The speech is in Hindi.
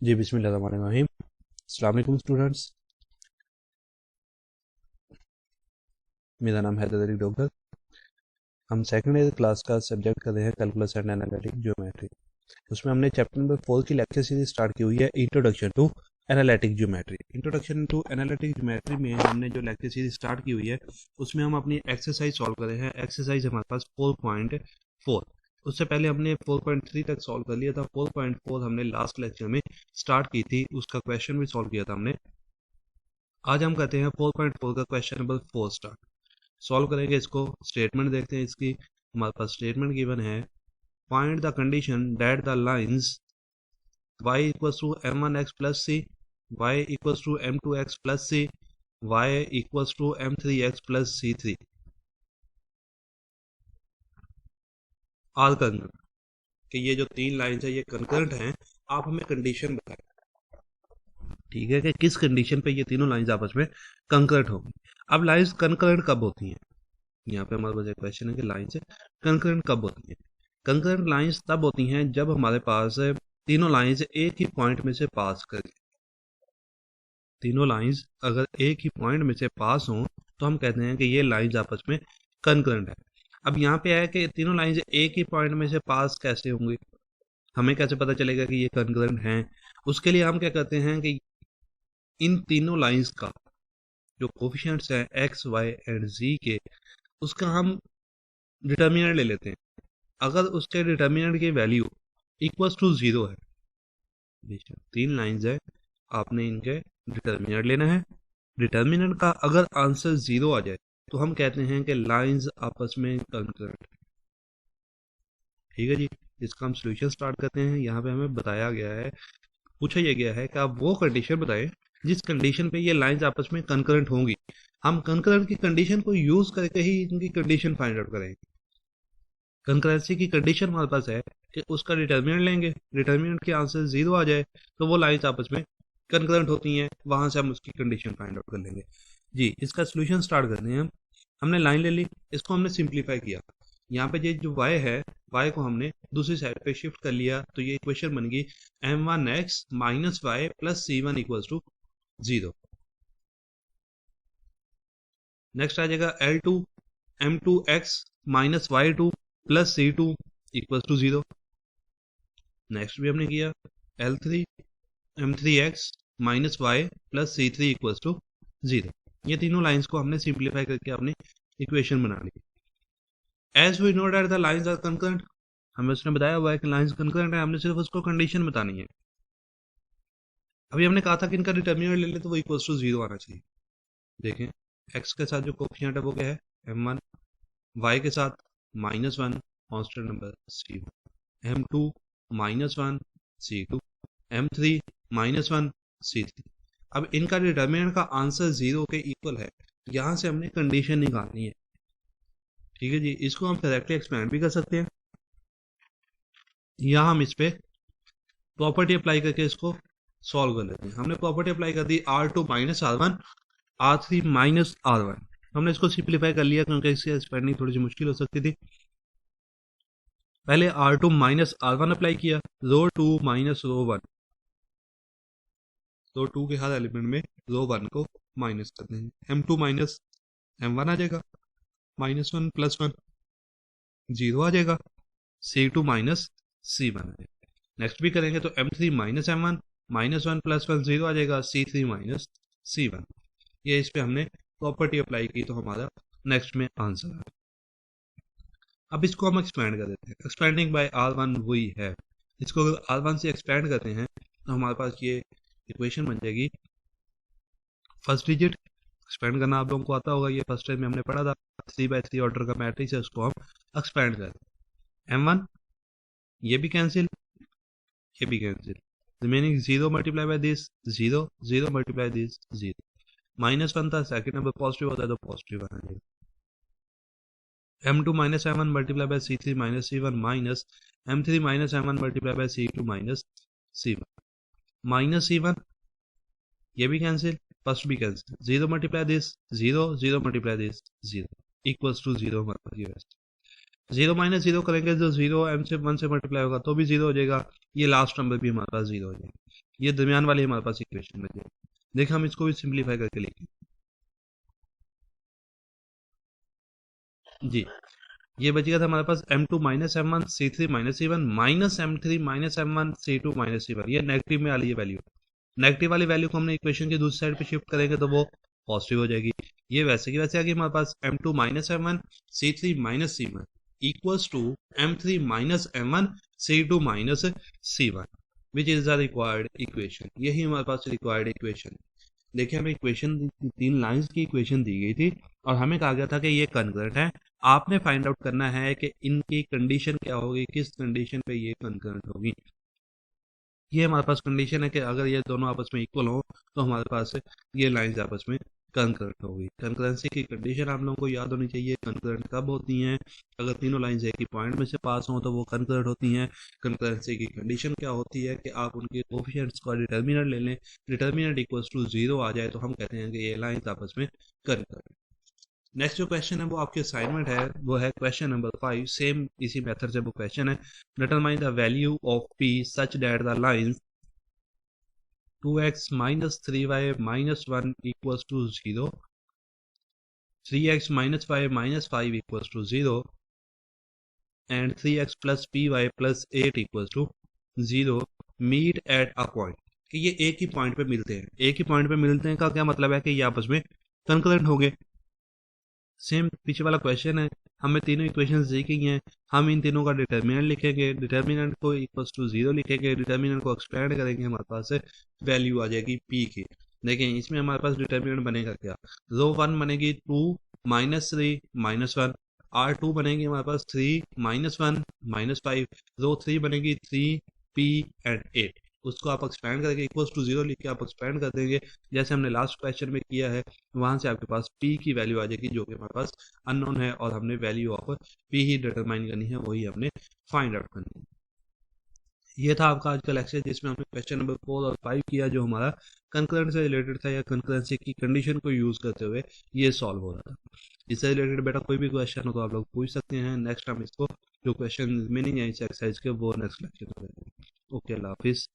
जी बिस्मिल्लाहिर्रहमानिर्रहीम। अस्सलाम वालेकुम स्टूडेंट्स। मेरा नाम हैदर अली डॉक्टर। हम सेकंड ईयर क्लास का सब्जेक्ट कर रहे हैं कैलकुलस एंड एनालिटिक ज्योमेट्री। उसमें हमने चैप्टर नंबर 4 की लेक्चर सीरीज स्टार्ट की हुई है introduction to analytic geometry. Introduction to analytic geometry में हमने जो लेक्चर सीरीज स्टार्ट की हुई है उसमें हम अपनी एक्सरसाइज सॉल्व कर रहे हैं। एक्सरसाइज हमारे पास 4.4। उससे पहले हमने 4.3 तक सॉल्व कर लिया था। 4.4 हमने लास्ट लेक्चर में स्टार्ट की थी, उसका क्वेश्चन भी सॉल्व किया था हमने। आज हम करते हैं 4.4 का क्वेश्चन नंबर 4 स्टार्ट। सॉल्व करेंगे इसको। स्टेटमेंट देखते हैं इसकी। हमारे पास स्टेटमेंट गिवन है, find the condition that the lines y equals to m1x plus C, y equals to m2x plus C, y equals to m3x plus c3 are concurrent. कि ये जो तीन लाइंस है ये कंकरेंट हैं। आप हमें कंडीशन बताएं, ठीक है, कि किस कंडीशन पे ये तीनों लाइंस आपस में कंकरेंट होंगी। अब लाइंस कंकरेंट कब होती हैं? यहाँ पे हमारे पास एक क्वेश्चन है कि लाइंस कंकरेंट कब होती हैं। कंकरेंट लाइंस तब होती हैं जब हमारे पास तीनों लाइंस एक ही पॉइंट में से पास करें। तीनों लाइंस अगर एक ही पॉइंट में से पास हों तो हम कहते हैं कि ये लाइंस आपस में कंकरेंट है। अब यहाँ पे है कि तीनों लाइंस एक ही पॉइंट में से पास कैसे होंगी, हमें कैसे पता चलेगा कि ये कंकरेंट हैं? उसके लिए हम क्या करते हैं कि इन तीनों लाइंस का जो कोफिशिएंट्स हैं एक्स वाई एंड जी के, उसका हम डिटर्मिनेंट ले लेते हैं। अगर उसके डिटर्मिनेंट की वैल्यू इक्वल्स टू जीरो है, बेशक तीन लाइंस है, आपने इनके डिटर्मिनेंट लेना है। डिटर्मिनेंट का अगर आंसर जीरो आ जाए तो हम कहते हैं कि लाइंस आपस में कंकरेंट। ठीक है जी। इसका हम सोल्यूशन स्टार्ट करते हैं। यहाँ पे हमें बताया गया है, पूछा यह गया है कि आप वो कंडीशन बताएं जिस कंडीशन पे ये लाइंस आपस में कंकरेंट होंगी। हम कंकरेंट की कंडीशन को यूज करके ही इनकी कंडीशन फाइंड आउट करेंगे। कंकरेंसी की कंडीशन हमारे पास है कि उसका डिटर्मिनेंट लेंगे, डिटर्मिनेंट के आंसर जीरो आ जाए तो वो लाइंस आपस में कंकरेंट होती हैं, वहां से हम उसकी कंडीशन फाइंड आउट कर लेंगे। जी, इसका सोल्यूशन स्टार्ट करते हैं हम। हमने लाइन ले ली, इसको हमने सिंप्लीफाई किया। यहाँ पे ये जो y है, y को हमने दूसरी साइड पे शिफ्ट कर लिया तो ये इक्वेशन बन गई m1x minus y plus c one equals to zero. Next आ जाएगा L2 m2x minus y2 plus c2 equals to zero. Next भी हमने किया L3 m3x minus y plus c3 equals to zero. ये तीनों लाइंस को हमने सिंप्लीफाई करके अपनी इक्वेशन बना ली। As we know that the lines are concurrent, हमें उसने बताया हुआ है कि लाइंस कंकरेंट है, हमने सिर्फ उसको कंडीशन बतानी है। अभी हमने कहा था कि इनका डिटर्मिनेंट ले ले तो वो इक्वल्स टू जीरो आना चाहिए। देखें, एक्स के साथ जो कोफिशिएंट है वो क्या है, m1, y के साथ -1 constant number c1, m2 -1 c2, m3 -1 c3। अब इनका डिटर्मिनेंट का आंसर जीरो के इक्वल है, यहां से हमने कंडीशन निकालनी है। ठीक है जी। इसको हम डायरेक्टली एक्सपेंड भी कर सकते हैं या हम इस पे प्रॉपर्टी अप्लाई करके इसको सॉल्व कर लेते हैं। हमने प्रॉपर्टी अप्लाई कर दी R2 minus R1 R3 minus R1। हमने इसको सिंप्लीफाई कर लिया क्योंकि इसकी एक्सपेंडिंग थोड़ी सी मुश्किल हो सकती थी। पहले R2 माइनस R1 अप्लाई किया, रो 2 माइनस रो 1, रो 2 के हर एलिमेंट में रो 1 को माइनस करते हैं। M2 माइनस M1 आ जाएगा, -1 प्लस 1 जीरो आ जाएगा, C2 माइनस C1 आ जाएगा। नेक्स्ट भी करेंगे तो M3 minus M1 -1 plus 1 zero आ जाएगा, C3 माइनस C1। ये इस पे हमने प्रॉपर्टी अप्लाई की तो हमारा नेक्स्ट में आंसर है। अब इसको हम एक्सपेंड कर देते हैं। एक्सपेंडिंग बाय R1 वही है, इसको अगर R1 से एक्सपेंड करते हैं तो हमारे पास ये इक्वेशन बन जाएगी। फर्स्ट डिजिट एक्सपेंड करना आप लोगों को आता होगा, ये फर्स्ट टाइम में हमने पढ़ा था। 3/3 ऑर्डर का मैट्रिक्स है, उसको हम एक्सपेंड कर M1, ये भी कैंसिल, ये भी cancel, remaining zero multiply by this zero, zero multiply this zero. -1 था, सेकंड नंबर पॉजिटिव होता है तो पॉजिटिव आना चाहिए। M2 minus M1 multiply by C3 minus C1 minus M3 minus M1 multiply by C2 minus C1 minus C1, ये भी कैंसिल, फर्स्ट भी कैंसिल, zero multiply this zero, zero multiply this zero, equals to zero. हमारे पास जीरो माइनस जीरो करेंगे तो जीरो m से 1 से मल्टीप्लाई होगा तो भी जीरो हो जाएगा, ये लास्ट नंबर भी हमारे पास जीरो हो जाएगा। ये दरमियान वाली हमारे पास इक्वेशन बची है। देखिए हम इसको भी सिंप्लीफाई करके लिखें जी। ये बच गया था हमारे पास m2 minus M one C three minus C one minus m3 minus M one C two minus C one. ये नेगेटिव में आ रही है वैल्यू। नेगेटिव वाली वैल्यू को हमने इक्वेशन की दूसरी साइड पे शिफ्ट करेंगे तो वो पॉजिटिव हो जाएगी। ये वैसे की वैसे आ गई हमारे पास m2 minus M one C three minus C one equals to m3 minus M one C two minus C one which is the required equation. यही हमारे पास रिक्वायर्ड इक्वेशन। देखिए हमें इक्वेशन तीन लाइंस की इक्वेशन दी गई थी और हमें कहा गया था कि ये कंकरेंट है। आपने फाइंड आउट करना है कि इनकी कंडीशन क्या होगी, किस कंडीशन पे ये कंकरेंट होगी। ये हमारे पास कंडीशन है कि अगर ये दोनों आपस में इक्वल हो तो हमारे पास ये लाइंस आपस में कंकरेंट होगी। कंकरेंसी की कंडीशन आप लोगों को याद होनी चाहिए। कंकरेंट कब होती हैं? अगर तीनों लाइंस एक ही पॉइंट में से पास हों तो वो कंकरेंट होती हैं। कंकरेंसी की कंडीशन क्या होती है कि आप उनके कोफिशिएंट्स का डिटर्मिनेंट ले लें, डिटर्मिनेंट इक्वल्स टू 0 आ जाए तो हम कहते हैं कि ये लाइंस आपस में कंकरेंट। नेक्स्ट जो क्वेश्चन है वो आपकी असाइनमेंट है, वो है क्वेश्चन नंबर 5। सेम इसी मेथड से वो क्वेश्चन है। Determine the value of p such that the lines 2x minus 3y minus 1 equals to 0, 3x minus y minus 5 equals to 0, and 3x plus py plus 8 equals to 0 meet at a point। कि ये एक ही पॉइंट पे मिलते हैं। एक ही पॉइंट पे मिलते हैं का क्या मतलब है कि ये आपस में कंकरेंट होंगे। सेम पीछे वाला क्वेश्चन है, हमें तीनों इक्वेशंस दी गई हैं। हम इन तीनों का डिटर्मिनेंट लिखेंगे, डिटर्मिनेंट को इक्वल्स टू 0 लिखेंगे, डिटर्मिनेंट को एक्सपेंड करेंगे, हमारे पास वैल्यू आ जाएगी p की। देखें इसमें हमारे पास डिटर्मिनेंट बनेगा क्या? रो 1 बनेगी 2 माइनस 3 माइनस 1, r2 बनेगी हमारे पास 3 माइनस 1 माइनस 5, रो 3 बनेगी 3 p एंड 8। उसको आप एक्सपेंड करके इक्वल्स टू 0 लिख के आप एक्सपेंड कर देंगे जैसे हमने लास्ट क्वेश्चन में किया है। वहां से आपके पास p की वैल्यू आ जाएगी जो कि हमारे पास अननोन है और हमने value of p he determine करनी है, वही हमने फाइंड आउट करनी है। ये था आपका आज का लेक्चर जिसमें हमने क्वेश्चन नंबर 4 और 5 किया जो हमारा कंकरेंट से रिलेटेड था या कंकरेंसी की कंडीशन को यूज करते हुए ये सॉल्व हो रहा था। इससे रिलेटेड बेटा कोई भी क्वेश्चन हो तो आप लोग पूछ सकते हैं। नेक्स्ट हम इसको जो क्वेश्चन रिमेनिंग है इस एक्सरसाइज के वो नेक्स्ट लेक्चर में करेंगे। ओके, अल्लाह हाफिज़।